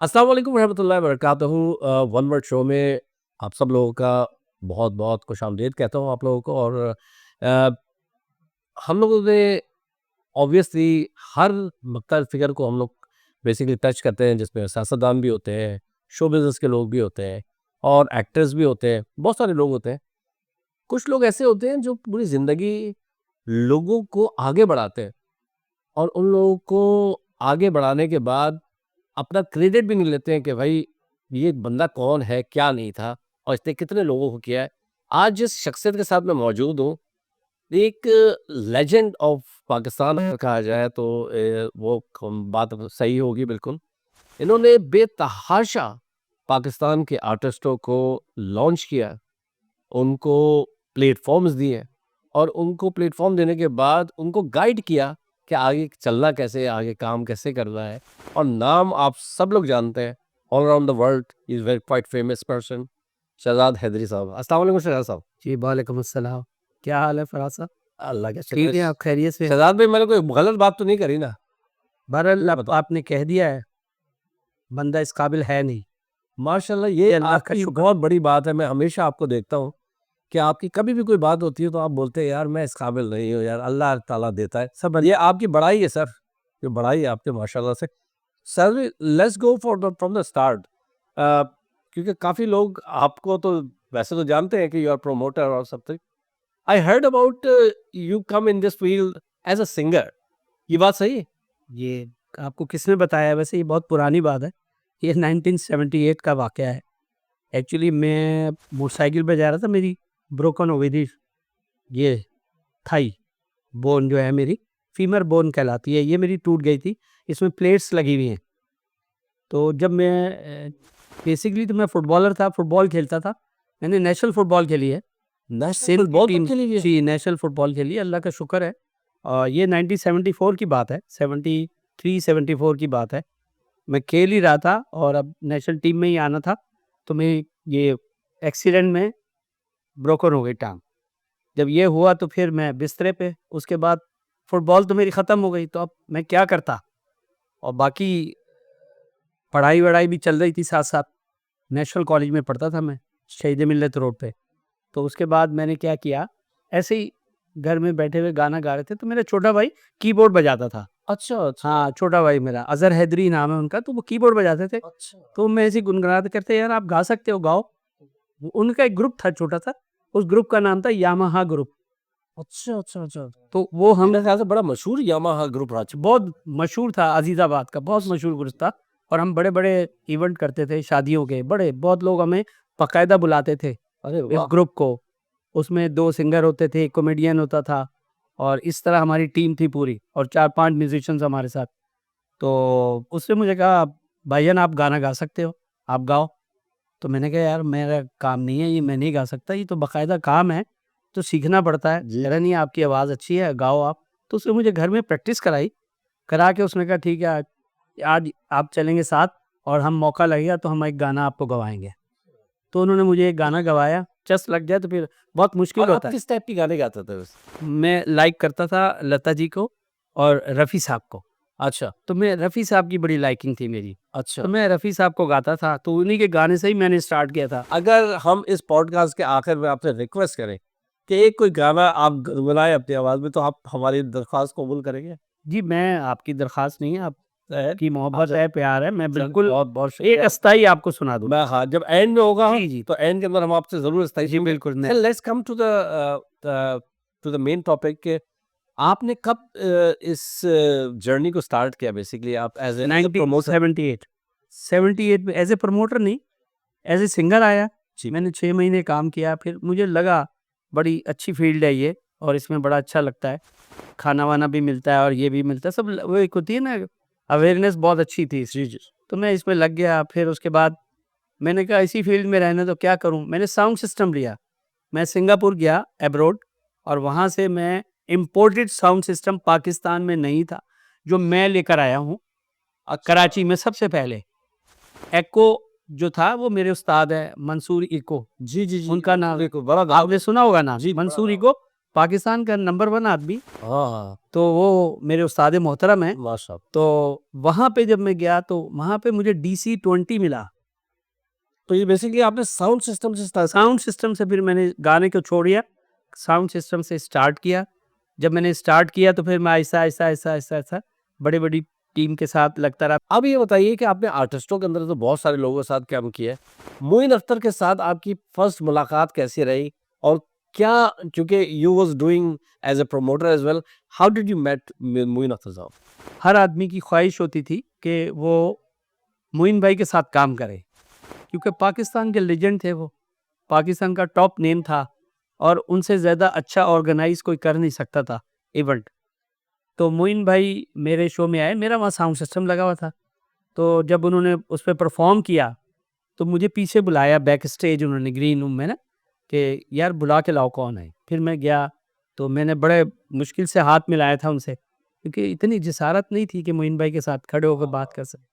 अस्सलाम वालेकुम रहमतुल्लाहि व बरकातहू। वन वर्ड शो में आप सब लोगों का बहुत बहुत खुशामदीद कहता हूँ आप लोगों को। और अ, हम लोगों ने ऑब्वियसली हर मुख्तलिफ फिगर को हम लोग बेसिकली टच करते हैं, जिसमें सियासतदान भी होते हैं, शो बिजनेस के लोग भी होते हैं और एक्टर्स भी होते हैं, बहुत सारे लोग होते हैं। कुछ लोग ऐसे होते हैं जो पूरी ज़िंदगी लोगों को आगे बढ़ाते हैं और उन लोगों को आगे बढ़ाने के बाद अपना क्रेडिट भी नहीं लेते हैं कि भाई ये बंदा कौन है, क्या नहीं था और इसने कितने लोगों को किया है। आज जिस शख्सियत के साथ मैं मौजूद हूँ, एक लेजेंड ऑफ पाकिस्तान अगर कहा जाए तो वो बात सही होगी बिल्कुल। इन्होंने बेतहाशा पाकिस्तान के आर्टिस्टों को लॉन्च किया, उनको प्लेटफ़ॉर्म्स दिए और उनको प्लेटफ़ॉर्म देने के बाद उनको गाइड किया कि आगे चलना कैसे है, आगे काम कैसे करना है। और नाम आप सब लोग जानते हैं, all around the world he is very quite famous person, Shahzad Haidri साहब। अस्सलाम वालेकुम शहज़ाद साहब। जी, वालेकुम अस्सलाम। क्या हाल है फराज साहब? अल्लाह का शुक्र ठीक है। हैं आप खैरियत से? शहज़ाद भाई मैंने कोई गलत बात तो नहीं करी ना? बहरहाल ये अब बताओ। आपने कह दिया है, बंदा इस काबिल है नहीं। माशाल्लाह ये ये अल्लाह का आपकी शुक्र। बहुत बड़ी बात है। मैं हमेशा आपको देखता हूँ कि आपकी कभी भी कोई बात होती है तो आप बोलते हैं यार मैं इस काबिल नहीं हूँ यार, अल्लाह ताला देता है। सब ये आपकी बड़ाई है सर, ये बड़ाई है आपके माशाल्लाह से। Sir let's go for the from the start. क्योंकि काफ़ी लोग आपको तो वैसे तो जानते हैं कि यू आर प्रोमोटर और something. I heard about you come in this field as a singer, ये बात सही है? ये आपको किसने बताया है? वैसे ये बहुत पुरानी बात है। ये 1978 का वाक़या है। एक्चुअली मैं मोटरसाइकिल पे जा रहा था, मेरी ब्रोकन हो गई थी ये थाई बोन जो है मेरी, फीमर बोन कहलाती है, ये मेरी टूट गई थी। इसमें प्लेट्स लगी हुई हैं। तो जब मैं बेसिकली तो मैं फुटबॉलर था, फुटबॉल खेलता था। मैंने नेशनल फुटबॉल खेली है। नेशनल सिंध की फुटबॉल तक टीम खेली हुई है? जी, नेशनल फुटबॉल खेली है, अल्लाह का शुक्र है। ये 1974 की बात है, 73-74 की बात है। मैं खेल ही रहा था और अब नेशनल टीम में ही आना था, तो मैं ये एक्सीडेंट में ब्रोकन हो गई टाँग। जब ये हुआ तो फिर मैं बिस्तरे पे, उसके बाद फुटबॉल तो मेरी ख़त्म हो गई, तो अब मैं क्या करता? और बाकी पढ़ाई-वढ़ाई भी चल रही थी साथ-साथ। नेशनल कॉलेज में पढ़ता था मैं, शहीद-ए-मिल्लत रोड पे। तो उसके बाद मैंने क्या किया, ऐसे ही घर में बैठे हुए गाना गा रहे थे, तो मेरा छोटा भाई कीबोर्ड बजाता था। अच्छा, अच्छा, हाँ, छोटा भाई मेरा अज़हर हैदरी नाम है उनका, तो वो कीबोर्ड बजाते थे। अच्छा। तो मैं ऐसे ही गुनगुनाते करते, यार आप गा सकते हो, गाओ। उनका एक ग्रुप था छोटा-सा, उस ग्रुप का नाम था यामाहा ग्रुप। अच्छा, अच्छा, अच्छा। तो वो हम मेरे ख़्याल से बड़ा मशहूर यामाहा ग्रुप रहा। बहुत मशहूर था, अज़ीज़ाबाद का बहुत मशहूर ग्रुप था और हम बड़े-बड़े इवेंट करते थे शादियों के, बड़े बहुत लोग हमें बाकायदा बुलाते थे, अरे इस वाह! ग्रुप को। उसमें 2 सिंगर होते थे, 1 कॉमेडियन होता था और इस तरह हमारी टीम थी पूरी और 4-5 म्यूज़िशियंस हमारे साथ। तो उसने मुझे कहा, "भाईजान आप गाना गा सकते हो, आप गाओ।" तो मैंने कहा, "यार मेरा काम नहीं है ये, मैं नहीं गा सकता, ये तो बाकायदा काम है, तो सीखना पड़ता है।" जी। कह रहा, "नहीं आपकी आवाज़ अच्छी है, गाओ आप।" तो उसने मुझे घर में प्रैक्टिस कराई, करा के उसने कहा, "ठीक है आज आप चलेंगे साथ और हम मौका लगेगा तो हम एक गाना आपको गवाएँगे।" तो उन्होंने मुझे एक गाना गवाया, चस्प लग जाए तो फिर बहुत मुश्किल और आप होता है। किस टाइप के गाने गाते थे वैसे? मैं लाइक करता था लता जी को और रफ़ी साहब को, अच्छा, तो मैं रफ़ी साहब की बड़ी लाइकिंग थी मेरी, अच्छा। तो मैं रफ़ी साहब को गाता था, तो उन्हीं के गाने से ही मैंने स्टार्ट किया था। अगर हम इस पॉडकास्ट के आखिर में आपसे रिक्वेस्ट करें कि एक कोई गाना आप गुनगुनाएँ अपनी आवाज़ में, तो आप हमारी दरख्वास्त कबूल करेंगे? जी, मैं आपकी दरख़्वास्त नहीं है, है? आपकी मोहब्बत अच्छा, है, प्यार है, मैं चल बिल्कुल बहुत-बहुत एक शुक्रिया। अस्थाई आपको सुना दूँगा। मैं हाँ, जब एंड में होगा जी, जी। तो एंड के अंदर हम आपसे ज़रूर इस्ताई जी, सुनेंगे। बिल्कुल मैं फिर let's come to the main topic के आपने कब इस जर्नी को स्टार्ट किया बेसिकली आप एज़ अ प्रमोटर? 1978 78 में एज़ ए प्रमोटर नहीं, एज़ ए सिंगर आया। जी। मैंने 6 महीने काम किया, फिर मुझे लगा बड़ी अच्छी फ़ील्ड है ये और इसमें बड़ा अच्छा लगता है। खाना-वाना भी मिलता है और ये भी मिलता है, सब वो एक होती है ना, अवेयरनेस बहुत अच्छी थी जी, इसकी। जी। तो मैं इसमें लग गया, फिर उसके बाद मैंने कहा इसी फ़ील्ड में रहना है तो क्या करूँ? मैंने साउंड सिस्टम लिया। मैं सिंगापुर गया अब्रॉड और वहाँ से मैं इम्पोर्टेड साउंड सिस्टम पाकिस्तान में नहीं था, जो मैं लेकर आया हूँ अच्छा। कराची में सबसे पहले। एक्को जो था वो मेरे उस्ताद हैं मंसूर इको, जी, जी, जी। उनका नाम देखो बड़ा नाम आपने है। सुना होगा नाम जी, बड़ा मंसूर नाम इको। पाकिस्तान का नंबर 1 आदमी, हाँ, हाँ, तो वो मेरे उस्ताद मोहतरम हैं। माशाल्लाह। तो वहाँ पे जब मैं गया तो वहाँ पे मुझे DC-20 मिला। तो ये बेसिकली आपने साउंड सिस्टम से स्टार्ट साउंड सिस्टम से फिर मैंने गाने को छोड़ दिया, साउंड सिस्टम से स्टार्ट किया। जब मैंने स्टार्ट किया तो फिर मैं आहिस्ता-आहिस्ता बड़ी-बड़ी टीम के साथ लगता रहा। अब ये बताइए कि आपने आर्टिस्टों के अंदर तो बहुत सारे लोगों के साथ काम किया है। मोइन अख्तर के साथ आपकी फर्स्ट मुलाकात कैसी रही? और क्या, चूँकि you was doing as a promoter as well, how did you met Moin Akhtar साहब? हर आदमी की ख्वाहिश होती थी कि वो मोइन भाई के साथ काम करे, क्योंकि पाकिस्तान के लेजेंड थे वो, पाकिस्तान का टॉप नेम था और उनसे ज़्यादा अच्छा ऑर्गेनाइज़ कोई कर नहीं सकता था इवेंट। तो मोइन भाई मेरे शो में आए, मेरा वहाँ साउंड सिस्टम लगा हुआ था। तो जब उन्होंने उस पे परफ़ॉर्म किया, तो मुझे पीछे बुलाया बैक स्टेज उन्होंने ग्रीन रूम में ना, कि यार बुला के लाओ कौन है? फिर मैं गया, तो मैंने बड़े मुश्किल से हाथ मिलाया था उनसे, क्योंकि इतनी जिसारत नहीं थी कि मोइन भाई के साथ खड़े होकर बात कर सकें।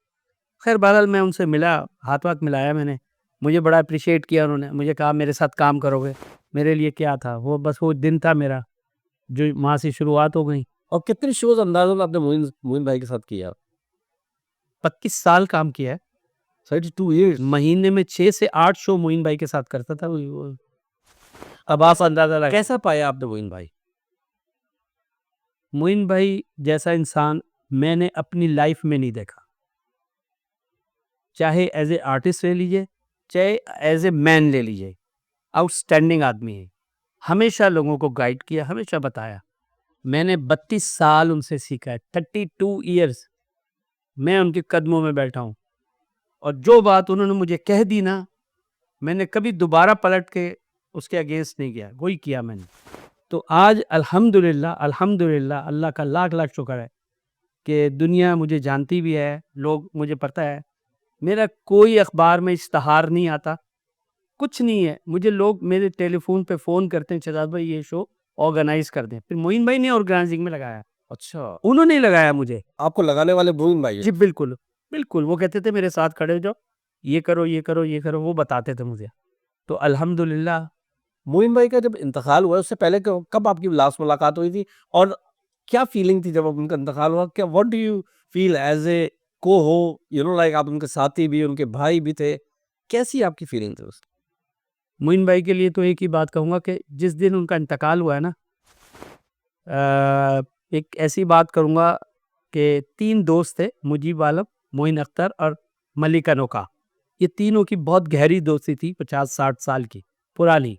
खैर बहरहाल मैं उनसे मिला, हाथ-वाथ मिलाया मैंने, मुझे बड़ा एप्रिशिएट किया उन्होंने, मुझे कहा मेरे साथ काम करोगे? मेरे लिए क्या था? वो बस वो दिन था मेरा, जो वहाँ से शुरुआत हो गई। और कितने शोज़ अंदाज़न आपने मोइन मोइन भाई के साथ किया? 25 साल काम किया है। 32 इयर्स। महीने में 6 से 8 शो मोइन भाई के साथ करता था वो। अब आप अंदाज़ा लगा, कैसा पाया आपने मोइन भाई? मोइन भाई जैसा इंसान मैंने अपनी लाइफ में नहीं देखा। चाहे एज़ ए आर्टिस्ट ले लीजिए, चाहे एज़ ए मैन ले लीजिए, आउटस्टैंडिंग आदमी है। हमेशा लोगों को गाइड किया, हमेशा बताया। मैंने 32 साल उनसे सीखा है, 32 इयर्स मैं उनके कदमों में बैठा हूँ, और जो बात उन्होंने मुझे कह दी ना, मैंने कभी दोबारा पलट के उसके अगेंस्ट नहीं गया, वही किया मैंने। तो आज अल्हम्दुलिल्लाह, अल्हम्दुलिल्लाह अल्लाह का लाख-लाख शुक्र है कि दुनिया मुझे जानती भी है, लोग मुझे पता है। मेरा कोई अखबार में इश्तहार नहीं आता, कुछ नहीं है। मुझे लोग मेरे टेलीफ़ोन पे फ़ोन करते हैं, शहज़ाद भाई ये शो ऑर्गेनाइज़ कर दें। फिर मोइन भाई ने ऑर्गेनाइज़िंग में लगाया, अच्छा, उन्होंने ही लगाया मुझे। आपको लगाने वाले मोइन भाई हैं। जी, बिल्कुल, बिल्कुल। वो कहते थे मेरे साथ खड़े हो जाओ, ये करो, ये करो, ये करो, वो बताते थे मुझे। तो अल्हम्दुलिल्लाह। मोइन भाई का जब इंतकाल हुआ उससे पहले कब आपकी लास्ट मुलाकात हुई थी? और क्या फीलिंग थी जब उनका इंतकाल हुआ? क्या, what do you feel as a को यू नो लाइक आप उनके साथी भी, उनके भाई भी थे। कैसी आपकी फीलिंग थी उस? मोइन भाई के लिए तो एक ही बात कहूँगा कि जिस दिन उनका इंतकाल हुआ है ना, एक ऐसी बात करूँगा कि 3 दोस्त थे, मुजीब आलम, मोइन अख्तर और मलिक अनोखा। ये तीनों की बहुत गहरी दोस्ती थी, 50-60 साल की, पुरानी।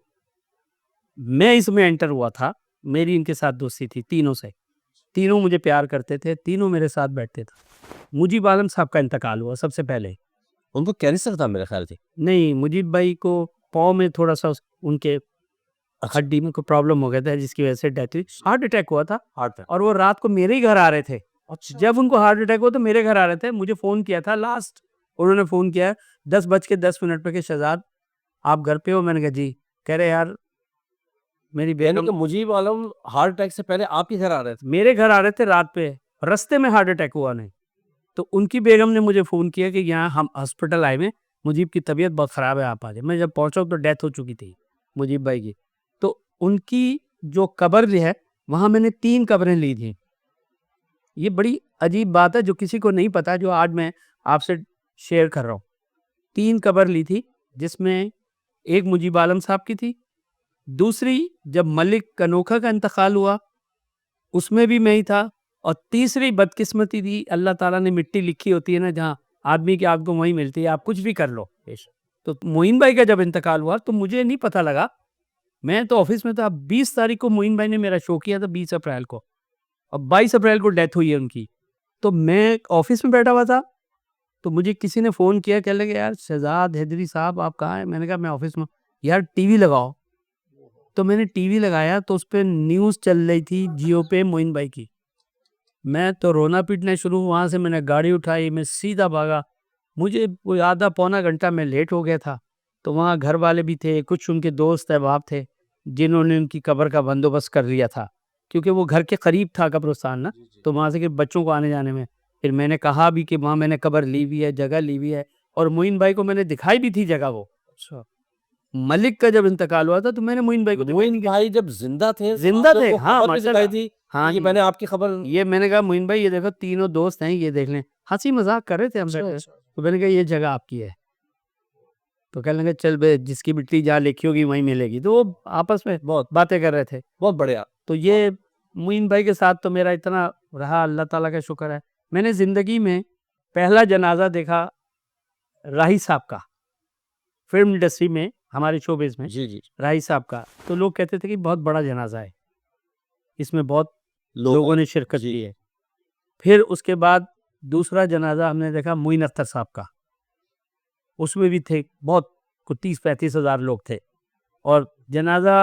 मैं इसमें एंटर हुआ था, मेरी इनके साथ दोस्ती थी तीनों से। तीनों मुझे प्यार करते थे, तीनों मेरे साथ बैठते थे। मुजीब आलम साहब का इंतकाल हुआ सबसे पहले। उनको कैंसर था मेरे ख्याल से। नहीं, मुजीब भाई को पाँव में थोड़ा-सा उनके अच्छा, हड्डी में कोई प्रॉब्लम हो गया था, जिसकी वजह से डेथ हुई। हार्ट अटैक हुआ था हार्ट था। और वो रात को मेरे ही घर आ रहे थे। अच्छा। जब उनको हार्ट अटैक हुआ तो मेरे घर आ रहे थे। मुझे फ़ोन किया था लास्ट, उन्होंने फ़ोन किया 10:10 पे कि शहज़ाद आप घर पे हो? मैंने कहा जी। कह रहे यार मेरी यानी बेगम कि मुजीब आलम हार्ट अटैक से पहले आपके घर आ रहे थे? मेरे घर आ रहे थे रात पे, रास्ते में हार्ट अटैक हुआ उन्हें। तो उनकी बेगम ने मुझे फ़ोन किया कि यहाँ हम हॉस्पिटल आए हुए हैं, मुजीब की तबीयत बहुत ख़राब है, आप आ जाइए। मैं जब पहुँचा तो डेथ हो चुकी थी मुजीब भाई की। तो उनकी जो कब्र जो है, वहाँ मैंने 3 कब्रें ली थी। ये बड़ी अजीब बात है जो किसी को नहीं पता, जो आज मैं आपसे शेयर कर रहा हूँ। 3 कब्र ली थी, जिसमें एक मुजीब आलम साहब की थी, दूसरी जब मलिक अनोखा का इंतकाल हुआ, उसमें भी मैं ही था, और तीसरी बदकिस्मती थी, अल्लाह ताला ने मिट्टी लिखी होती है ना जहाँ, आदमी की आपको वहीं मिलती है, आप कुछ भी कर लो। तो मोइन भाई का जब इंतकाल हुआ तो मुझे नहीं पता लगा, मैं तो ऑफिस में था। 20 तारीख को मोइन भाई ने मेरा शो किया था, 20 अप्रैल को, और 22 अप्रैल को डेथ हुई है उनकी। तो मैं ऑफिस में बैठा हुआ था, तो मुझे किसी ने फ़ोन किया, कहने लगे यार शहज़ाद हैदरी साहब आप कहाँ हैं? मैंने कहा मैं ऑफिस में हूँ। यार टीवी लगाओ। तो मैंने टीवी लगाया तो उस पे न्यूज़ चल रही थी जियो पे मोइन भाई की। मैं तो रोना पीटना शुरू, वहाँ से मैंने गाड़ी उठाई, मैं सीधा भागा। मुझे कोई आधा पौना घंटा मैं लेट हो गया था। तो वहाँ घर वाले भी थे, कुछ उनके दोस्त अहबाब थे, जिन्होंने उनकी कब्र का बंदोबस्त कर लिया था। क्योंकि वो घर के करीब था कब्रिस्तान ना, तो वहाँ से कि बच्चों को आने-जाने में। फिर मैंने कहा भी कि वहाँ मैंने कब्र ली हुई है, जगह ली हुई है, और मोइन भाई को मैंने दिखाई भी थी जगह वो। अच्छा। मलिक का जब इंतकाल हुआ था तो मैंने मोइन भाई को देखा। मोइन भाई जब जिंदा थे, जिंदा आपने थे, वो हाँ खबर भी दिखाई माशाल्लाह। थी हाँ कि जी, मैंने आपकी खबर। ये मैंने कहा मोइन भाई ये देखो तीनों दोस्त हैं, ये देख लें। हंसी मजाक कर रहे थे हम अच्छा, बैठे, अच्छा। तो मैंने कहा ये जगह आपकी है। तो कहने लगे चल बे, जिसकी मिट्टी जहाँ लिखी होगी वहीं मिलेगी। तो वो आपस में बहुत बातें कर रहे थे। बहुत बढ़िया। तो ये मोइन भाई के साथ तो मेरा इतना रहा, अल्लाह ताला का शुक्र है। मैंने ज़िंदगी में पहला जनाजा देखा राही साहब का, फ़िल्म इंडस्ट्री में, हमारे शोबिज़ में, जी, जी। राही साहब का। तो लोग कहते थे कि बहुत बड़ा जनाजा है, इसमें बहुत लोग लोगों ने शिरकत जी। की है। फिर उसके बाद दूसरा जनाजा हमने देखा मोइन अख्तर साहब का, उसमें भी थे बहुत, कुछ 30-35 हज़ार लोग थे और जनाजा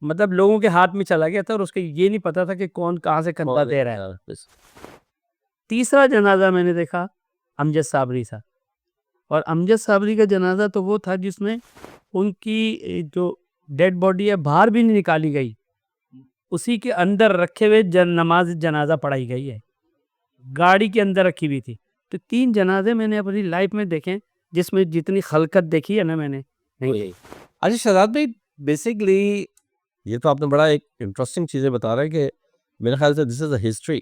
मतलब लोगों के हाथ में चला गया था और उसको ये नहीं पता था कि कौन कहाँ से कंधा दे रहा है। बस। तीसरा जनाजा मैंने देखा अमजद साबरी का, और अमजद साबरी का जनाजा तो वो था जिसमें उनकी जो डेड बॉडी है बाहर भी नहीं निकाली गई, उसी के अंदर रखे हुए नमाज जनाजा पढ़ाई गई है, गाड़ी के अंदर रखी हुई थी। तो 3 जनाजे मैंने अपनी लाइफ में देखे, जिसमें जितनी खलकत देखी है ना मैंने, नहीं वही। देखी। अच्छा शहजाद भाई, बेसिकली ये तो आपने बड़ा एक इंटरेस्टिंग चीज़ें बता रहे हैं कि मेरे ख्याल से दिस इज़ अ हिस्ट्री,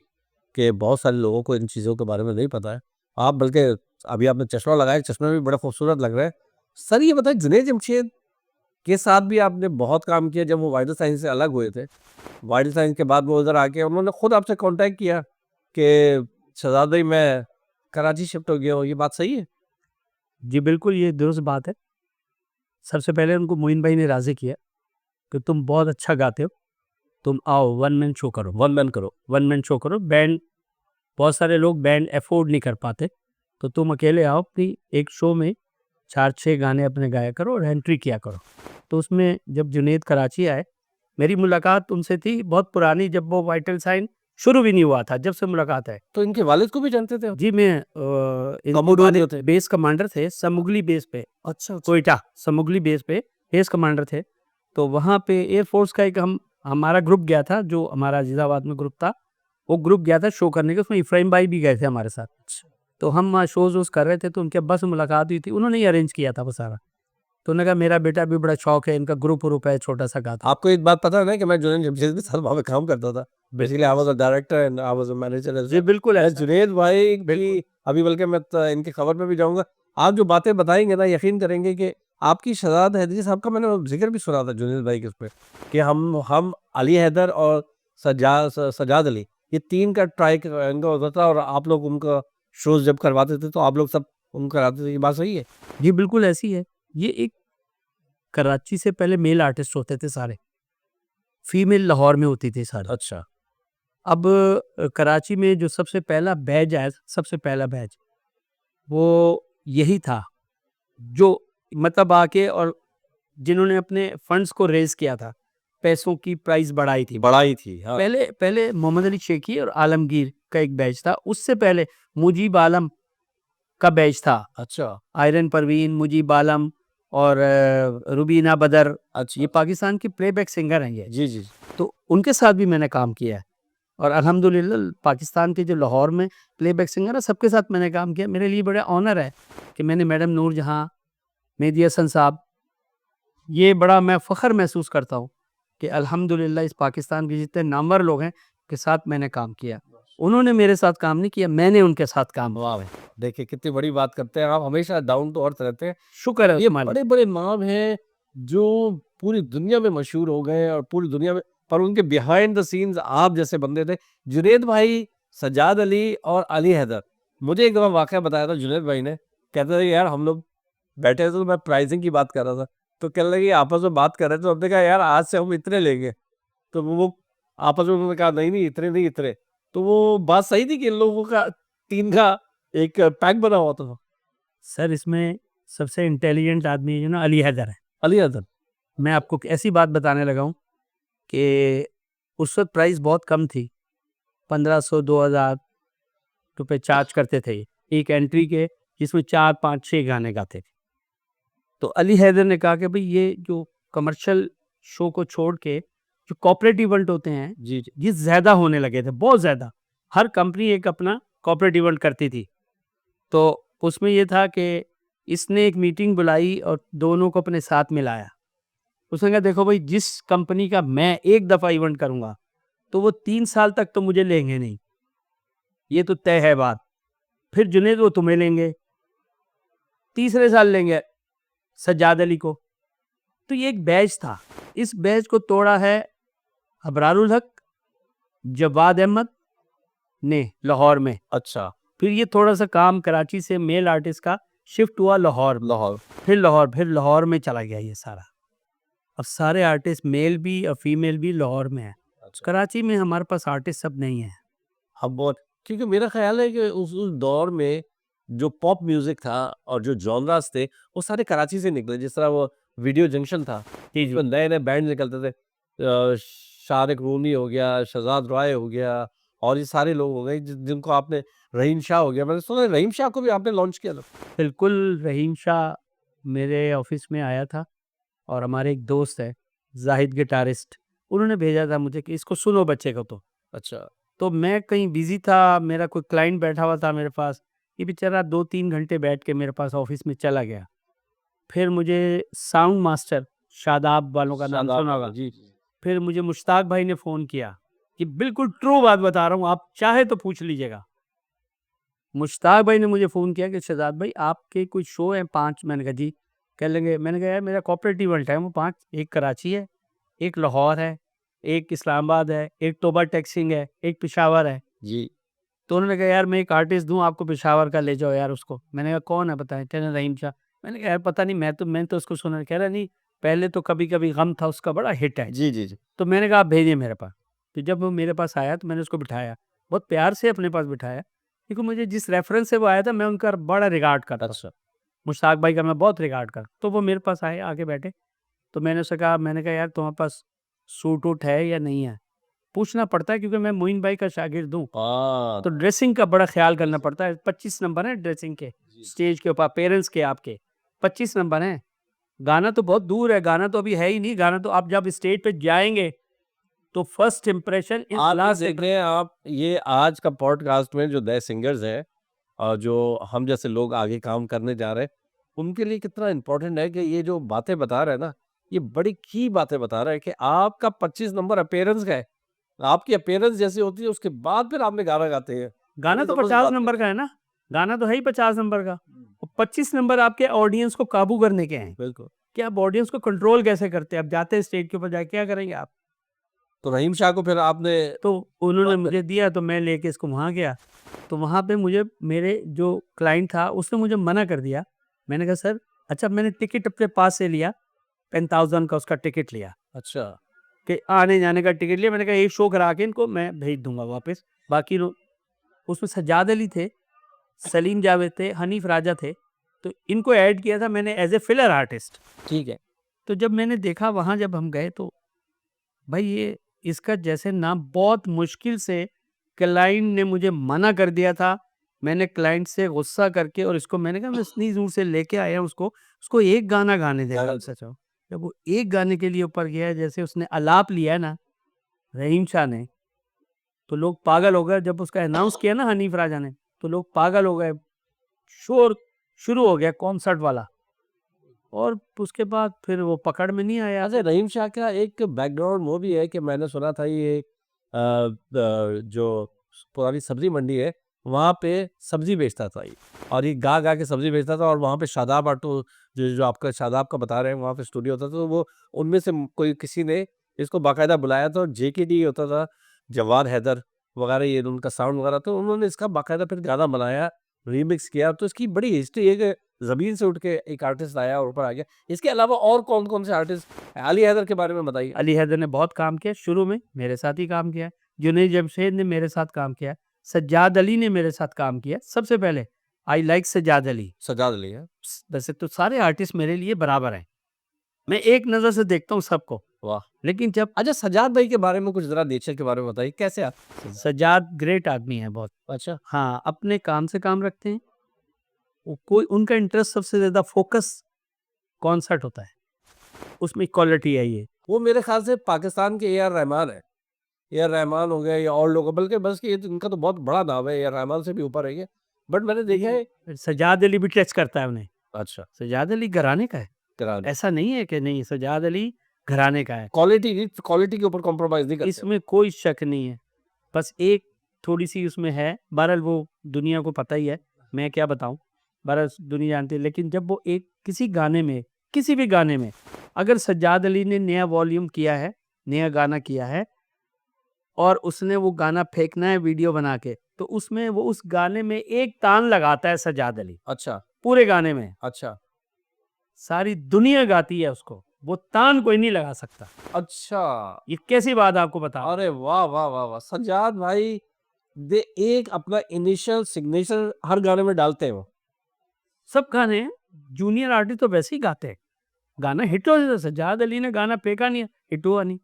कि बहुत सारे लोगों को इन चीज़ों के बारे में नहीं पता है। आप बल्कि अभी आपने चश्मा लगाया, चश्मे भी बड़ा खूबसूरत लग रहा है। सर ये बताइए, जुनैद जमशेद के साथ भी आपने बहुत काम किया जब वो वाइटल साइंस से अलग हुए थे। वाइटल साइंस के बाद वो उधर आके उन्होंने खुद आपसे कॉन्टैक्ट किया कि शहजाद भाई मैं कराची शिफ्ट हो गया हूँ, ये बात सही है? जी बिल्कुल, ये दुरुस्त बात है। सबसे पहले उनको मोइन भाई ने राज़ी किया कि तुम बहुत अच्छा गाते हो, तुम आओ वन मैन शो करो, वन मैन करो। बैंड, बहुत सारे लोग बैंड अफ़ोर्ड नहीं कर पाते, तो तुम अकेले आओ अपनी एक शो में 4-6 गाने अपने गाया करो और एंट्री किया करो। तो उसमें जब जुनैद कराची आए, मेरी मुलाकात उनसे थी बहुत पुरानी, जब वो वाइटल साइन शुरू भी नहीं हुआ था, जब से मुलाकात है। तो इनके वालिद को भी जानते थे आप? जी, मैं इनके कमोडोर जो वालिद थे। बेस कमांडर थे, समुगली बेस पे, अच्छा, अच्छा। कोयटा, समुगली बेस पे बेस कमांडर थे। तो वहाँ पे एयर फ़ोर्स का एक हमारा ग्रुप गया था, जो हमारा अज़ीज़ाबाद में ग्रुप था, वो ग्रुप गया था शो करने के, उसमें इफ्राहिम भाई भी गए थे हमारे साथ। तो हम वहाँ शोज़-वोज़ कर रहे थे, तो उनके अब्बा से मुलाकात हुई थी, उन्होंने ही अरेंज किया था वो सारा। तो उन्होंने कहा मेरा बेटा भी बड़ा शौक है, इनका ग्रुप-व्रुप है, छोटा-सा गाता है। आपको एक बात पता है ना कि मैं जुनैद जमशेद के साथ वहाँ पे काम करता था। Basically I was a director and I was a manager as जी, वेल। बिल्कुल मैं ऐसा। जुनैद भाई बिल्कुल। की अभी बल्कि मैं इनकी खबर पे भी जाऊँगा। आप जो बातें बताएँगे ना, यकीन करेंगे कि आपकी शहजाद हैदरी साहब का मैंने ज़िक्र भी सुना था जुनैद भाई के उसपे, कि हम अली हैदर और सज्जाद अली, ये 3 का इनका होता था और आप लोग उनका शोज़ जब करवाते थे तो आप लोग सब उनको कराते थे। ये बात सही है? जी, बिल्कुल ऐसी है। ये एक कराची से पहले मेल आर्टिस्ट होते थे सारे, फीमेल लाहौर में होती थी सारी। अच्छा। अब कराची में जो सबसे पहला बैच आया, सबसे पहला बैच, वो यही था, जो मतलब आके और जिन्होंने अपने फंड्स को रेज़ किया था, पैसों की प्राइस बढ़ाई थी। बड़ा ही थी, हाँ। पहले पहले मोहम्मद अली शेखी और आलमगीर का एक बैच था, उससे पहले मुजीब आलम का बैच था। अच्छा, आयरन परवीन, मुजीब आलम और रुबीना बदर, अच्छा। ये पाकिस्तान की प्लेबैक सिंगर हैं ये। जी, जी। तो उनके साथ भी मैंने काम किया है और अल्हम्दुलिल्लाह पाकिस्तान के जो लाहौर में प्लेबैक सिंगर है, सबके साथ मैंने काम किया। मेरे लिए बड़ा ऑनर है कि मैंने मैडम नूर जहाँ, मेहदी हसन साहब, ये बड़ा मैं फ़ख्र महसूस करता हूँ कि अल्हम्दुलिल्लाह इस पाकिस्तान के जितने नामवर लोग हैं, के साथ मैंने काम किया। उन्होंने मेरे साथ काम नहीं किया, मैंने उनके साथ काम किया। वाह भाई! देखिए कितनी बड़ी बात करते हैं आप, हमेशा डाउन टू अर्थ रहते हैं। शुक्र है ये उस मालिक। बड़े-बड़े नाम हैं जो पूरी दुनिया में मशहूर हो गए हैं और पूरी दुनिया में, पर उनके बिहाइंड द सीन्स आप जैसे बंदे थे। जुनैद भाई, सज्जाद अली और अली हैदर। मुझे एक दफ़ा वाक़या बताया था जुनैद भाई ने, कहते थे यार हम लोग बैठे थे तो मैं प्राइसिंग की बात कर रहा था। तो कहने लगे आपस में बात कर रहे थे, तो हमने कहा यार आज से हम इतने लेंगे। तो वो आपस में उन्होंने कहा नहीं-नहीं इतने नहीं इतने। तो वो बात सही थी कि इन लोगों का 3 का एक पैक बना हुआ था। सर इसमें सबसे इंटेलिजेंट आदमी जो ना अली हैदर है। अली हसन। मैं आपको एक ऐसी बात बताने लगा हूँ कि उस वक़्त प्राइस बहुत कम थी, 1500-2000 रुपए चार्ज करते थे ये, एक एंट्री के, जिसमें 4, 5, 6 गाने गाते थे। तो अली हैदर ने कहा कि भई ये जो कमर्शियल शो को छोड़ के जो कॉर्पोरेट इवेंट होते हैं, जी, जी। ये ज़्यादा होने लगे थे, बहुत ज़्यादा। हर कंपनी एक अपना कॉर्पोरेट इवेंट करती थी। तो उसमें ये था कि इसने एक मीटिंग बुलाई और दोनों को अपने साथ मिलाया। उसने कहा देखो भाई, जिस कंपनी का मैं एक दफ़ा इवेंट करूँगा तो वो 3 साल तक तो मुझे लेंगे नहीं, ये तो तय है बात। फिर जुनैद वो तुम्हें लेंगे, तीसरे साल लेंगे सज्जाद अली को। तो ये एक बैच था, इस बैच को तोड़ा है अबरारुल हक, जवाद अहमद ने लाहौर में। अच्छा, फिर ये थोड़ा सा काम कराची से मेल आर्टिस्ट का शिफ्ट हुआ लाहौर, लाहौर। फिर लाहौर में चला गया ये सारा। अब सारे आर्टिस्ट मेल भी और फीमेल भी लाहौर में है। अच्छा। कराची में हमारे पास आर्टिस्ट सब नहीं है। हम बहुत, क्योंकि मेरा ख़्याल है कि उस दौर में जो पॉप म्यूज़िक था और जो जॉनरास थे, वो सारे कराची से निकले। जिस तरह वो वीडियो जंक्शन था, जी, उसमें जी। नए-नए बैंड निकलते थे। शारिक रूनी हो गया, शहज़ाद रॉय हो गया और ये सारे लोग हो गए जिनको आपने, रहीम शाह हो गया। मैंने सुना है रहीम शाह को भी आपने लॉन्च किया था? बिल्कुल, रहीम शाह मेरे ऑफ़िस में आया था और हमारे एक दोस्त है, ज़ाहिद गिटारिस्ट, उन्होंने भेजा था मुझे कि इसको सुनो बच्चे को तो। अच्छा, तो मैं कहीं बिज़ी था, मेरा कोई क्लाइंट बैठा हुआ था मेरे पास, ये बेचारा 2-3 घंटे बैठ के मेरे पास ऑफ़िस में चला गया। फिर मुझे साउंड मास्टर शादाब वालों का नाम शादाब सुना वाले, होगा। जी, जी। फिर मुझे मुश्ताक भाई ने फ़ोन किया कि बिल्कुल ट्रू बात बता रहा हूँ, आप चाहे तो पूछ लीजिएगा। मुश्ताक भाई ने मुझे फ़ोन किया कि शहज़ाद भाई आपके कोई शो हैं 5? मैंने कहा जी। कह लेंगे, मैंने कहा यार मेरा कॉर्पोरेट इवेंट है वो 5, एक कराची है, एक लाहौर है, एक इस्लामाबाद है, एक तोबा टैक्सिंग है, एक पेशावर है। जी। तो उन्होंने कहा यार मैं एक आर्टिस्ट दूँ आपको पेशावर का, ले जाओ यार उसको। मैंने कहा कौन है बताएँ? कह रहे हैं रहीम शाह। मैंने कहा यार पता नहीं, मैंने तो उसको सुना। कह रहा नहीं, पहले तो कभी-कभी गम था उसका बड़ा हिट है। जी, जी, जी। तो मैंने कहा आप भेजिए मेरे पास। तो जब वो मेरे पास आया तो मैंने उसको बिठाया, बहुत प्यार से अपने पास बिठाया, क्योंकि मुझे जिस रेफ़रेंस से वो आया था मैं उनका बड़ा रिगार्ड करता हूँ। अच्छा। मुश्ताक भाई का मैं बहुत रिगार्ड करता हूँ। तो वो मेरे पास आए, आके बैठे, तो मैंने उससे कहा, मैंने कहा यार तुम्हारे पास सूट-वूट है या नहीं है? पूछना पड़ता है क्योंकि मैं मोइन भाई का शागिर्द हूँ, हाँ। तो ड्रेसिंग का बड़ा ख़्याल करना पड़ता है। 25 नंबर हैं ड्रेसिंग के, जी। स्टेज के ऊपर अपीयरेंस के आपके 25 नंबर हैं। गाना तो बहुत दूर है, गाना तो अभी है ही नहीं, गाना तो आप जब स्टेज पे जाएँगे तो फर्स्ट इंप्रेशन इज़ आप ये लास्ट देख रहे हैं, आप ये आज का पॉडकास्ट में जो नए सिंगर्स हैं और जो हम जैसे लोग आगे काम करने जा रहे हैं, उनके लिए कितना इम्पोर्टेंट है कि ये जो बातें बता रहे हैं ना, ये बड़ी की बातें बता रहा है कि आपका 25 नंबर अपीयरेंस का है। आपकी अपीयरेंस जैसी होती है उसके बाद फिर आपने गाना गाते हैं। गाना बड़ी तो ज़बरदस्त 50 बात नंबर कही। का है ना, गाना तो है ही 50 नंबर का। हुँ, और 25 नंबर आपके ऑडियंस को काबू करने के हैं, बिल्कुल। कि आप ऑडियंस को कंट्रोल कैसे करते हैं? अब जाते हैं स्टेज के ऊपर जाके क्या करेंगे आप? तो रहीम शाह को फिर आपने तो उन्होंने बात मुझे दिया तो मैं लेके इसको वहाँ गया, तो वहाँ पे मुझे मेरे जो क्लाइंट था उसने मुझे मना कर दिया। मैंने कहा सर, अच्छा मैंने टिकट अपने पास से लिया, 10,000 का उसका टिकट लिया, अच्छा, कि आने-जाने का टिकट लिया। मैंने कहा एक शो करा के इनको मैं भेज दूँगा वापस, बाकी लो। उसमें सज्जाद अली थे, सलीम जावेद थे, हनीफ राजा थे, तो इनको ऐड किया था मैंने एज़ ए फिलर आर्टिस्ट। ठीक है। तो जब मैंने देखा वहाँ जब हम गए तो भाई ये इसका जैसे ना बहुत मुश्किल से क्लाइंट ने मुझे मना कर दिया था। मैंने क्लाइंट से गुस्सा करके और इसको मैंने कहा मैं इतनी दूर से लेके आया हूँ उसको, उसको एक गाना गाने दे गाना कम से कम। जब वो एक गाने के लिए ऊपर गया है, जैसे उसने आलाप लिया है ना रहीम शाह ने, तो लोग पागल हो गए। जब उसका अनाउंस किया ना हनीफ राजा ने, तो लोग पागल हो गए। शोर शुरू हो गया कॉन्सर्ट वाला, और उसके बाद फिर वो पकड़ में नहीं आया। अच्छा, रहीम शाह का एक बैकग्राउंड वो भी है कि मैंने सुना था ये जो पुरानी सब्जी मंडी है, वहाँ पे सब्जी बेचता था ये, और ये गा के सब्जी बेचता था, और वहाँ पे शादाब ऑटो, जो जो आपका शादाब का बता रहे हैं, वहाँ पे स्टूडियो होता था, तो वो उनमें से कोई किसी ने इसको बाकायदा बुलाया था, और जेकेडी होता था, जवाद हैदर वगैरह, ये उनका साउंड वगैरह, तो उन्होंने इसका बाकायदा फिर गाना बनाया, रीमिक्स किया। तो इसकी बड़ी हिस्ट्री है कि ज़मीन से उठ के एक आर्टिस्ट आया और ऊपर आ गया। इसके अलावा और कौन-कौन से आर्टिस्ट, अली हैदर के बारे में बताइए? अली हैदर ने बहुत काम किया, शुरू में मेरे साथ ही काम किया है। जुनैद जमशेद ने मेरे साथ काम किया है। सज्जाद अली ने मेरे साथ काम किया है। सबसे पहले आई लाइक सज्जाद अली। सज्जाद अली है। वैसे तो सारे आर्टिस्ट मेरे लिए बराबर हैं। मैं एक नज़र से देखता हूँ सबको। वाह! लेकिन जब अच्छा, सज्जाद भाई के बारे में कुछ ज़रा नेचर के बारे में बताइए, कैसे आप? सज्जाद ग्रेट आदमी है बहुत। अच्छा, हाँ, अपने काम से काम रखते हैं। वो कोई उनका इंटरेस्ट सबसे ज़्यादा फ़ोकस कॉन्सर्ट होता है। उसमें क्वालिटी है ये। वो मेरे ख़्याल से पाकिस्तान के ए आर रहमान हैं। ए आर रहमान हो गए या और लोग, बल्कि बस ये तो इनका तो बहुत बड़ा नाम है, ए आर रहमान से भी ऊपर है ये। बट मैंने देखा है, सज्जाद अली भी टच करता है उन्हें। अच्छा, सज्जाद अली घराने का है, कराने ऐसा नहीं है कि नहीं, सज्जाद अली घराने का है, क्वालिटी के ऊपर कॉम्प्रोमाइज़ नहीं करते। इसमें कोई शक नहीं है। बस एक थोड़ी-सी उसमें है, बहरहाल वो दुनिया को पता ही है, मैं क्या बताऊँ, बहरहाल दुनिया जानती है। लेकिन जब वो एक किसी गाने में, किसी भी गाने में, अगर सज्जाद अली ने नया वॉल्यूम किया है, नया गाना किया है और उसने वो गाना फेंकना है वीडियो बना के, तो उसमें वो उस गाने में एक तान लगाता है सज्जाद अली, अच्छा, पूरे गाने में। अच्छा, सारी दुनिया गाती है उसको, वो तान कोई नहीं लगा सकता। अच्छा। ये कैसी बात आपको बता रहा हूँ। अरे वाह, वाह, वाह, वाह! सज्जाद भाई दे एक अपना इनिशियल सिग्नेचर हर गाने में डालते हैं वो। सब गाने जूनियर आर्टिस्ट तो वैसे ही गाते हैं, गाना हिट हो जाता है। सज्जाद अली ने गाना फेंका नहीं है, हिट हुआ नहीं।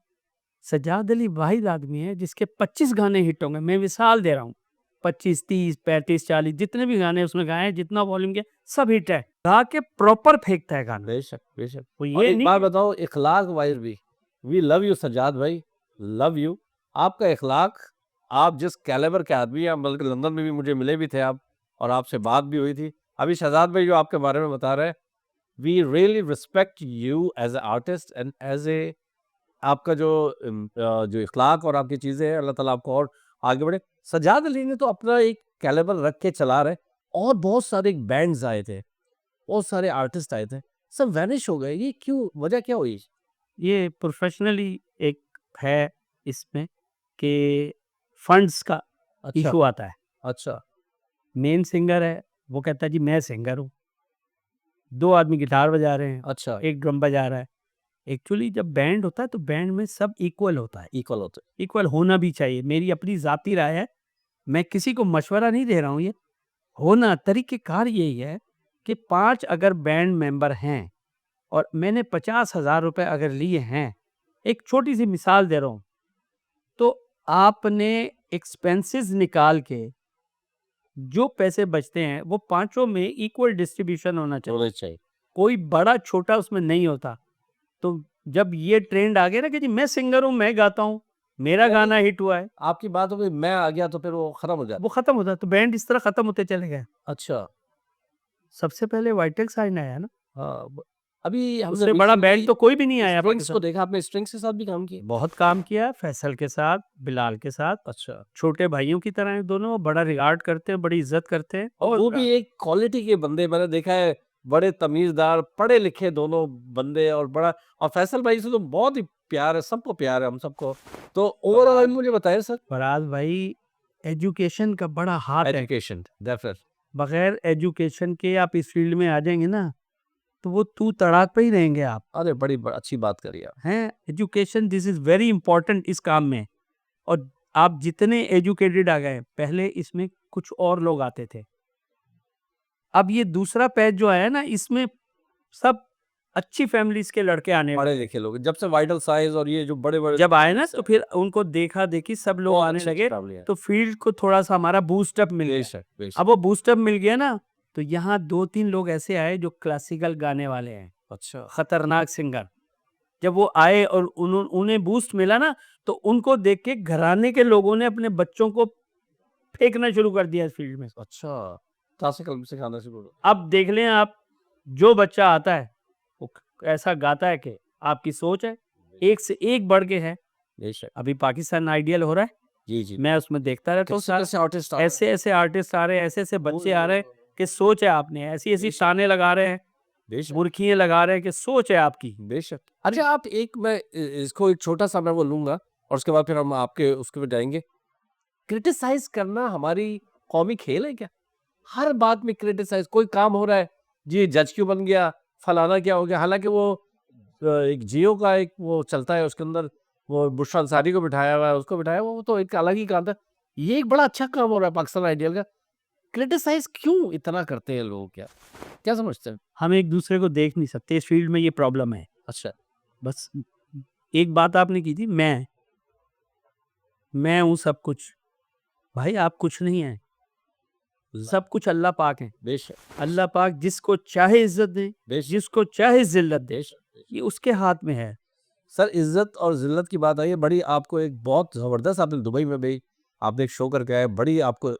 सज्जाद अली वाहिद आदमी है जिसके 25 गाने हिट होंगे, मैं मिसाल दे रहा हूँ, 25, 30, 35, 40 जितने भी गाने उसने गाए हैं, जितना वॉल्यूम किया, सब हिट है। गा के प्रॉपर फेंकता है गाना, बेशक, बेशक। वो और ये एक नहीं बात कि बताओ इखलाक वाइज़ भी, वी लव यू सज्जाद भाई, लव यू। आपका इखलाक, आप जिस कैलिबर के आदमी हैं, बल्कि लंदन में भी मुझे मिले भी थे आप और आपसे बात भी हुई थी। अभी शहज़ाद भाई जो आपके बारे में बता रहे हैं, we really respect you as a artist and as a आपका जो जो इखलाक और आपकी चीज़ें हैं, अल्लाह ताला आपको और आगे बढ़े। सज्जाद अली ने तो अपना एक कैलिबर रख के चला रहे और बहुत सारे बैंड्स आए थे, बहुत सारे आर्टिस्ट आए थे, सब वैनिश हो गए। ये क्यों? वजह क्या हुई? ये प्रोफेशनली एक है इसमें कि फंड्स का अच्छा, इशू आता है। अच्छा, मेन सिंगर है, वो कहता है जी मैं सिंगर हूँ, 2 आदमी गिटार बजा रहे हैं, अच्छा, एक ड्रम बजा रहा है। एक्चुअली जब बैंड होता है तो बैंड में सब इक्वल होता है, इक्वल होते हैं। इक्वल होना भी चाहिए। मेरी अपनी ज़ाती राय है, मैं किसी को मशवरा नहीं दे रहा हूँ ये, होना तरीक़ेकार यही है कि 5 अगर बैंड मेंबर हैं और मैंने 50,000 रुपए अगर लिए हैं, एक छोटी-सी मिसाल दे रहा हूँ, तो आपने एक्सपेंसेस निकाल के जो पैसे बचते हैं वो पाँचों में इक्वल डिस्ट्रीब्यूशन होना चाहिए। होने चाहिए। कोई बड़ा-छोटा उसमें नहीं होता। तो जब ये ट्रेंड आ गया ना कि जी मैं सिंगर हूँ, मैं गाता हूँ, मेरा यानी गाना हिट हुआ है, आपकी बात हो गई, मैं आ गया तो फिर वो खत्म हो वो जाता। खत्म होता है। तो बैंड इस तरह खत्म होते चले गए। अच्छा, सबसे पहले वाइटल साइन आया ना, हाँ, अभी हमने उससे बड़ा बैंड रिसेंटली तो कोई भी नहीं आया स्ट्रिंग्स को पाकिस्तान। देखा, आपने स्ट्रिंग्स के साथ भी काम किया? बहुत काम किया फैसल के साथ, बिलाल के साथ, अच्छा। छोटे भाइयों की तरह हैं दोनों, बड़ा रिगार्ड करते हैं, बड़ी इज़्ज़त करते हैं और वो भी एक क्वालिटी के बंदे मैंने देखा है, बड़े तमीज़दार, पढ़े लिखे दोनों बंदे और बड़ा और फैसल भाई से तो बहुत ही प्यार है, सबको प्यार है हम सबको। तो ओवरऑल मुझे बताइए सर। फराज भाई एजुकेशन का बड़ा हाथ है। Education definite. बगैर एजुकेशन के आप इस फील्ड में आ जाएँगे ना, तो वो तू तड़ाक पे ही रहेंगे आप। अरे बड़ी अच्छी बात करी आप। हैं, education this is very important इस काम में। और आप जितने एजुकेटेड आ गए, पहले इसमें कुछ और लोग आते थे। अब ये दूसरा पैच जो आया है ना, इसमें सब अच्छी फैमिलीज़ के लड़के आने पढ़े लगे। लिखे लोग जब से वाइटल साइज और ये जो बड़े-बड़े जब आए ना सिंगर्स तो हैं, फिर उनको देखा-देखी सब लोग बहुत आने अच्छी-अच्छी लगे, फैमिली है। तो फील्ड को थोड़ा-सा हमारा बूस्ट अप मिल गया। बेशक, बेशक। अब वो बूस्ट अप मिल गया ना, तो यहाँ 2-3 लोग ऐसे आए जो क्लासिकल गाने वाले हैं, अच्छा। खतरनाक सिंगर। जब वो आए और उन्हें बूस्ट मिला ना, तो उनको देख के घराने के लोगों ने अपने बच्चों को फेंकना शुरू कर दिया इस फील्ड में। अच्छा, क्लासिकल सिखाना शुरू करो। अब देख लें आप, जो बच्चा आता है, वो ऐसा गाता है कि आपकी सोच है, एक से एक बढ़ के है। बेशक। अभी पाकिस्तान आइडियल हो रहा है, जी, जी। मैं उसमें देखता रहता हूँ सारा। कैसे-कैसे आर्टिस्ट आ रहे हैं। ऐसे-ऐसे आर्टिस्ट आ रहे हैं, ऐसे-ऐसे बच्चे आ रहे हैं कि सोच है आपने, ऐसी-ऐसी ताने लगा रहे हैं, बेशक, बुरकियाँ लगा रहे हैं कि सोच है आपकी। बेशक। अच्छा आप एक मैं इसको एक छोटा-सा मैं वो लूँगा और उसके बाद फिर हम आपके उसके पे जाएँगे। क्रिटिसाइज़ करना हमारी कौमी खेल है क्या? हर बात में क्रिटिसाइज़ कोई काम हो रहा है, जी जज क्यों बन गया? फलाना क्या हो गया? हालाँकि वो एक जियो का एक वो चलता है उसके अंदर वो बुशरा अंसारी को बिठाया हुआ है, उसको बिठाया हुआ, वो तो एक अलग ही काम था। ये एक बड़ा अच्छा काम हो रहा है पाकिस्तान आइडियल का। क्रिटिसाइज़ क्यों इतना करते हैं लोग क्या? क्या समझते हैं? हम एक-दूसरे को देख नहीं सकते, इस फील्ड में ये प्रॉब्लम है। अच्छा, बस एक बात आपने की थी, मैं हूँ सब कुछ। भाई आप कुछ नहीं हैं, सब कुछ अल्लाह पाक है। बेशक, अल्लाह पाक जिसको चाहे इज़्ज़त दे, बेशक, जिसको चाहे ज़िल्लत दे, बेशक, बेशक। ये उसके हाथ में है। सर इज़्ज़त और ज़िल्लत की बात आई है, बड़ी आपको एक बहुत ज़बरदस्त आपने दुबई में भी आपने एक शो करके आए, बड़ी आपको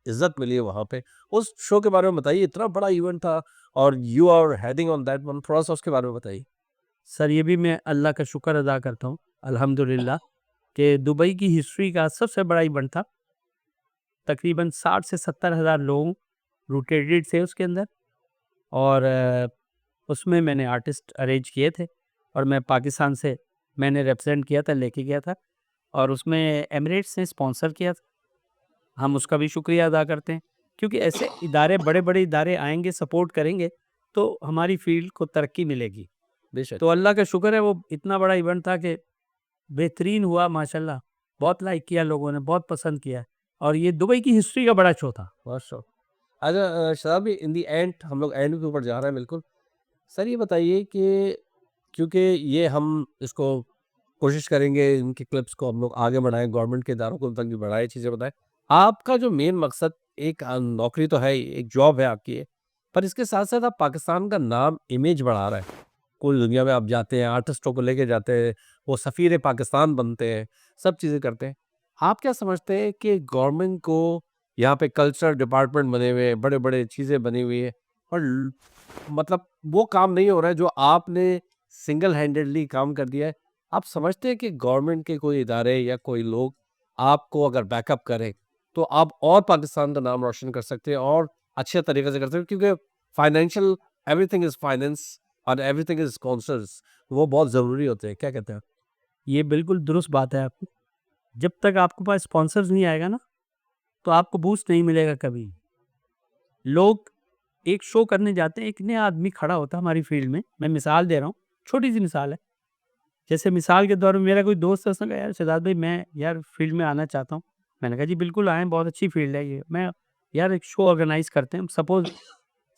इज़्ज़त मिली है वहाँ पे। उस शो के बारे में बताइए, इतना बड़ा इवेंट था और you are heading on that one, थोड़ा-सा उसके बारे में बताइए? सर ये भी मैं अल्लाह का शुक्र अदा करता हूँ, अल्हम्दुलिल्लाह, कि दुबई की हिस्ट्री का सबसे बड़ा इवेंट था। तकरीबन 60 से 70 हज़ार लोग रोटेटेड थे उसके अंदर, और उसमें मैंने आर्टिस्ट अरेंज किए थे, और मैं पाकिस्तान से मैंने रिप्रेजेंट किया था, लेके गया था, और उसमें एमिरेट्स ने स्पॉन्सर किया था। हम उसका भी शुक्रिया अदा करते हैं, क्योंकि ऐसे इदारे, बड़े-बड़े इदारे आएँगे, सपोर्ट करेंगे, तो हमारी फ़ील्ड को तरक्की मिलेगी। बेशक। तो अल्लाह का शुक्र है, वो इतना बड़ा इवेंट था कि बेहतरीन हुआ माशाल्लाह। बहुत लाइक किया लोगों ने, बहुत पसंद किया, और ये दुबई की हिस्ट्री का बड़ा शो था। माशा अच्छा शदाब भाई, इन द एंड हम लोग एंड के ऊपर जा रहे हैं बिल्कुल। सर ये बताइए कि क्योंकि ये हम इसको कोशिश करेंगे, इनके क्लिप्स को हम लोग आगे बढ़ाएँ, गवर्नमेंट के इदारों को तक भी बढ़ाएँ, चीज़ें बताएँ। आपका जो मेन मकसद, एक नौकरी तो है ही, एक जॉब है आपकी ये, पर इसके साथ-साथ आप पाकिस्तान का नाम, इमेज बढ़ा रहे हैं। पूरी दुनिया में आप जाते हैं, आर्टिस्टों को लेके जाते हैं, वो सफ़ीर पाकिस्तान बनते हैं, सब चीज़ें करते हैं। आप क्या समझते हैं कि गवर्नमेंट को यहाँ पे कल्चरल डिपार्टमेंट बने हुए हैं, बड़े-बड़े चीज़ें बनी हुई हैं, और मतलब वो काम नहीं हो रहा है जो आपने सिंगल हैंडेडली काम कर दिया है। आप समझते हैं कि गवर्नमेंट के कोई इदारे या कोई लोग आपको अगर बैकअप करें, तो आप और पाकिस्तान का नाम रोशन कर सकते हैं और अच्छे तरीके से कर सकते हैं, क्योंकि फाइनेंशियल, एवरीथिंग इज़ फाइनेंस और एवरीथिंग इज़ स्पॉन्सर्स, वो बहुत ज़रूरी होते हैं। क्या कहते हैं आप? ये बिल्कुल दुरुस्त बात है आपकी। जब तक आपके पास स्पॉन्सर्स नहीं आएगा ना, तो आपको बूस्ट नहीं मिलेगा कभी। लोग एक शो करने जाते हैं, एक नया आदमी खड़ा होता है हमारी फील्ड में, मैं मिसाल दे रहा हूँ, छोटी-सी मिसाल है। जैसे मिसाल के तौर पे मेरा कोई दोस्त है, उसने कहा, "यार शहज़ाद भाई, मैं यार फील्ड में आना चाहता हूँ।" मैंने कहा, "जी बिल्कुल आएँ, बहुत अच्छी फील्ड है ये।" मैं यार एक शो ऑर्गेनाइज़ करते हैं, सपोज़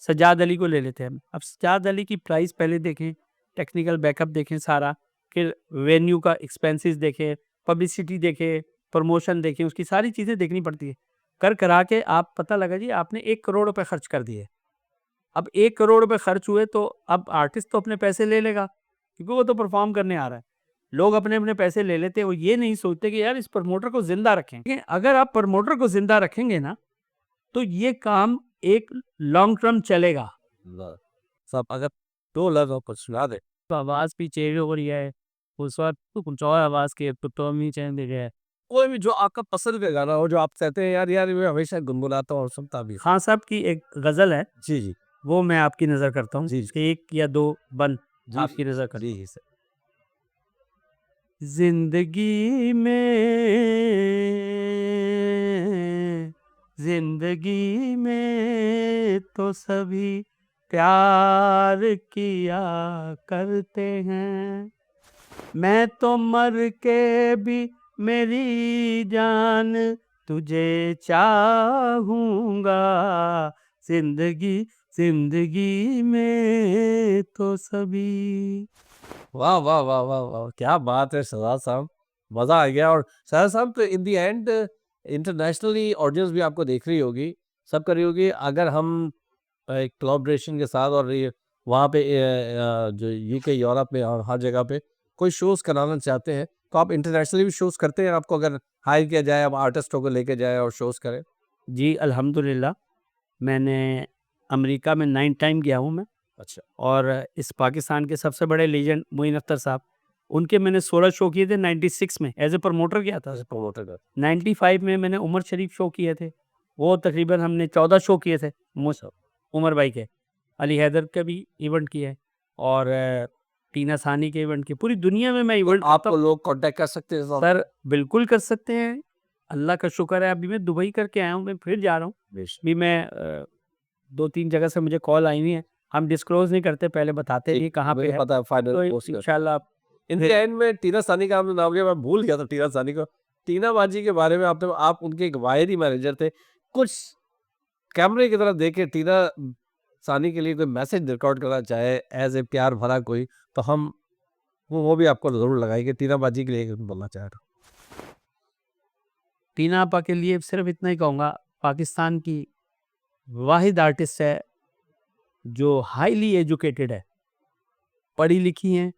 सज्जाद अली को ले लेते हैं हम। अब सज्जाद अली की प्राइस पहले देखें, टेक्निकल बैकअप देखें सारा, फिर वेन्यू का एक्सपेंसेस देखें, पब्लिसिटी देखें, प्रमोशन देखें, उसकी सारी चीज़ें देखनी पड़ती है। कर-करा के आप पता लगा जी आपने 1 करोड़ रुपए खर्च कर दिए। अब 1 करोड़ रुपए खर्च हुए, तो अब आर्टिस्ट तो अपने पैसे ले लेगा, क्योंकि वो तो परफ़ॉर्म करने आ रहा है। लोग अपने-अपने पैसे ले लेते हैं, वो ये नहीं सोचते कि यार इस प्रमोटर को ज़िंदा रखें। लेकिन अगर आप प्रमोटर को ज़िंदा रखेंगे ना, तो ये काम एक लॉन्ग टर्म चलेगा। ल सब अगर 2 लफ्ज़ आपको सुना दें। तो आवाज़ भी चेंज हो रही है, उस वक़्त तो कुछ और आवाज़ की तो टोन ही चेंज हो गया है। कोई भी जो आपका पसंद का गाना हो, जो आप कहते हैं यार यार मैं हमेशा गुनगुनाता हूँ और सुनता भी हूँ। खान साहब की एक गज़ल है, जी, जी। वो मैं आपकी नज़र करता हूँ। जी, जी। 1 या 2 बंद जी, आपकी नज़र करता जी, हूँ। जी सर। ज़िंदगी में, ज़िंदगी में तो सभी प्यार किया करते हैं। मैं तो मर के भी मेरी जान तुझे चाहूँगा। ज़िंदगी, ज़िंदगी में तो सभी। वाह, वाह, वाह, वाह, वाह! क्या बात है शहज़ाद साहब, मज़ा आ गया। और शहज़ाद साहब तो in the end internationally audience भी आपको देख रही होगी, सब कर रही होगी। अगर हम एक कोलैबोरेशन के साथ और ये वहाँ पे जो यूके, यूरोप में और हर जगह पे कोई शोज़ कराना चाहते हैं, तो आप इंटरनेशनली भी शोज़ करते हैं? आपको अगर हायर किया जाए, आप आर्टिस्टों को लेके जाएँ और शोज़ करें? जी, अल्हम्दुलिल्लाह, मैंने अमेरिका में 9 टाइम गया हूँ मैं, अच्छा, और इस पाकिस्तान के सबसे बड़े लीजेंड मोइन अख्तर साहब, उनके मैंने 16 शो किए थे 96 में, एज़ अ प्रमोटर गया था। एज़ अ प्रमोटर का। 95 में मैंने उमर शरीफ शो किए थे, वो तकरीबन हमने 14 शो किए थे, मुझ अच्छा। उमर भाई के। अली हैदर के भी इवेंट किए, और टीना सानी के इवेंट किए। पूरी दुनिया में मैं तो इवेंट करता आपको हूँ। लोग कॉन्टैक्ट कर सकते हैं साहब? सर बिल्कुल कर सकते हैं, अल्लाह का शुक्र है, अभी मैं दुबई करके आया हूँ, मैं फिर जा रहा हूँ। बेशक। अभी मैं 2-3 जगह से मुझे कॉल आई हुई हैं, हम डिस्क्लोज़ नहीं करते, पहले बताते जी, नहीं कहाँ पे मुझे है, पता है फाइनल तो पोस्ट कर। इंशाल्लाह इन द फिर। एंड में टीना सानी का आपने नाम लिया, मैं भूल गया था टीना सानी को। टीना बाजी के बारे में आपने, आप उनके एक वायरी मैनेजर थे। कुछ कैमरे की तरफ देख के टीना सानी के लिए कोई मैसेज रिकॉर्ड करना चाहे एज़ ए प्यार भरा कोई, तो हम वो भी आपको ज़रूर लगाएँगे। टीना बाजी के लिए बोलना चाह रहा हूँ। टीना आपा के लिए सिर्फ़ इतना ही कहूँगा, पाकिस्तान की वाहिद आर्टिस्ट है जो हाइली एजुकेटेड है, पढ़ी लिखी हैं,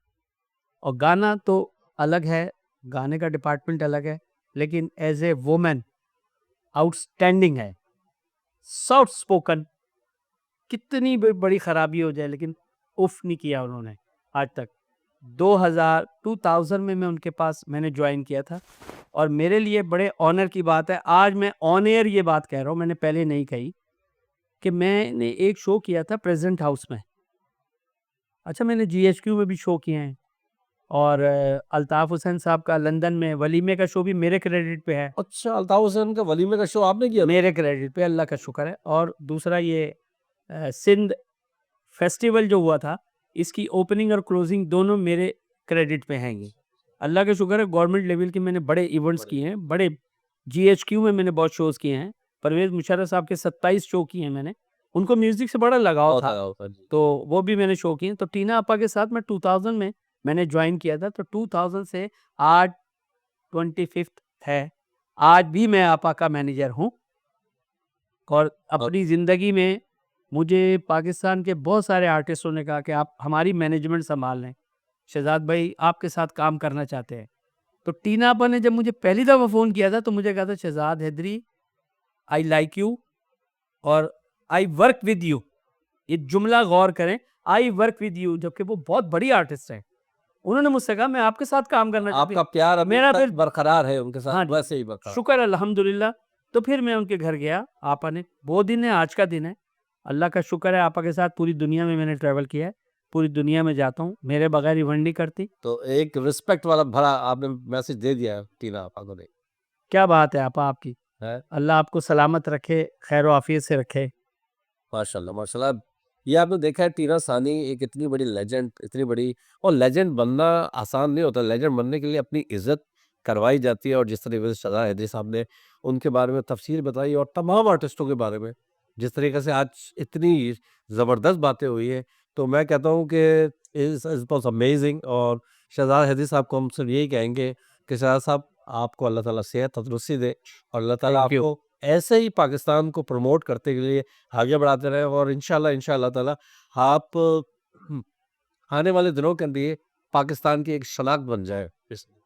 और गाना तो अलग है, गाने का डिपार्टमेंट अलग है, लेकिन एज़ ए वुमन आउटस्टैंडिंग है। सॉफ्ट स्पोकन, कितनी भी बड़ी खराबी हो जाए लेकिन उफ नहीं किया उन्होंने आज तक। 2000 में मैं उनके पास मैंने ज्वाइन किया था और मेरे लिए बड़े ऑनर की बात है, आज मैं ऑन एयर ये बात कह रहा हूँ, मैंने पहले नहीं कही, कि मैंने एक शो किया था प्रेजेंट हाउस में। अच्छा, मैंने जीएचक्यू में भी शो किए हैं और अल्ताफ हुसैन साहब का लंदन में वलीमे का शो भी मेरे क्रेडिट पे है। अच्छा, अल्ताफ हुसैन का वलीमे का शो आपने किया था? मेरे क्रेडिट पे, अल्लाह का शुक्र है। और दूसरा ये सिंध फेस्टिवल जो हुआ था, इसकी ओपनिंग और क्लोजिंग दोनों मेरे क्रेडिट पे हैं ये। अल्लाह का शुक्र है, गवर्नमेंट लेवल के मैंने बड़े इवेंट्स किए हैं, बड़े जीएचक्यू में मैंने बहुत शोज़ किए हैं। परवेज़ मुशर्रफ साहब के 27 शो किए हैं मैंने। उनको म्यूज़िक से बड़ा लगाव बहुत था, आया होता जी। तो वो भी मैंने शो किए हैं। तो टीना अपा के साथ मैं 2000 में मैंने ज्वाइन किया था, तो 2000 से आज 25th है, आज भी मैं आपा का मैनेजर हूँ। और अपनी ज़िंदगी में मुझे पाकिस्तान के बहुत सारे आर्टिस्टों ने कहा कि आप हमारी मैनेजमेंट संभाल लें, शहजाद भाई आपके साथ काम करना चाहते हैं। तो टीना आपा ने जब मुझे पहली दफ़ा फ़ोन किया था तो मुझे कहा था, Shahzad Haidri, I like you और आई वर्क विद यू। ये जुमला गौर करें, आई वर्क विद यू, जबकि वो बहुत बड़ी आर्टिस्ट हैं। उन्होंने मुझसे कहा मैं आपके साथ काम करना चाहती आपका हूँ। प्यार अभी मेरा तक फिर बरकरार है उनके हाँ साथ, जी, वैसे ही बरकरार। शुक्र अल्हम्दुलिल्लाह। तो फिर मैं उनके घर गया, आपा ने, वो दिन है, आज का दिन है। अल्लाह का शुक्र है, आपा के साथ पूरी दुनिया में मैंने ट्रैवल किया है, पूरी दुनिया में जाता हूँ, मेरे बगैर इवेंट नहीं करती। तो एक रिस्पेक्ट वाला भरा आपने मैसेज दे दिया है टीना आपा को। नहीं क्या बात है आपा आपकी, है? अल्लाह आपको सलामत रखे, खैर आफियत से रखे। माशाल्लाह माशाल्लाह। ये आपने देखा है, टीना सानी एक इतनी बड़ी लेजेंड, इतनी बड़ी, और लेजेंड बनना आसान नहीं होता। लेजेंड बनने के लिए अपनी इज्जत करवाई जाती है, और जिस तरीके से सदा हैदरी साहब ने उनके बारे में तफसीर बताई, और तमाम आर्टिस्टों के बारे में जिस तरीके से आज इतनी ज़बरदस्त बातें हुई है, तो मैं कहता हूँ कि इज वॉज अमेजिंग। और शहजाद हैदरी साहब को हम सिर्फ यही कहेंगे कि शहजाद साहब, आपको अल्लाह ताला सेहत तंदुरुस्ती दे, और अल्लाह ताला थैंक यू। आपको ऐसे ही पाकिस्तान को प्रमोट करते के लिए आगे बढ़ाते रहे, और इंशाल्लाह इंशाल्लाह ताला आप आने वाले दिनों के लिए पाकिस्तान की एक शनाख्त बन जाए।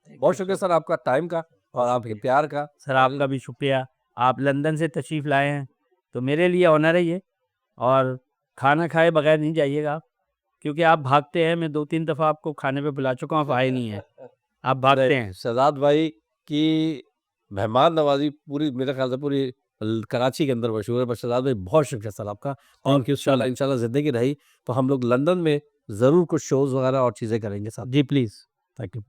बहुत शुक्रिया सर आपका टाइम का और आपके प्यार का। सर आपका भी शुक्रिया, आप लंदन से तशरीफ़ लाए हैं, तो मेरे लिए ऑनर है ये। और खाना खाए बगैर नहीं जाइएगा, क्योंकि आप भागते हैं, मैं 2-3 दफ़ा आपको खाने पे बुला चुका हूँ, आप आए नहीं हैं, आप भागते हैं। शहजाद भाई की मेहमान नवाजी पूरी, मेरे ख्याल से पूरी कराची के अंदर मशहूर है। बस शहजाद भाई, बहुत शुक्रिया सर आपका, और थैंक यू सो इंशाल्लाह मच। इंशाल्लाह ज़िंदगी रही तो हम लोग लंदन में ज़रूर कुछ शोज़ वगैरह और चीज़ें करेंगे साथ। जी प्लीज़। Thank you.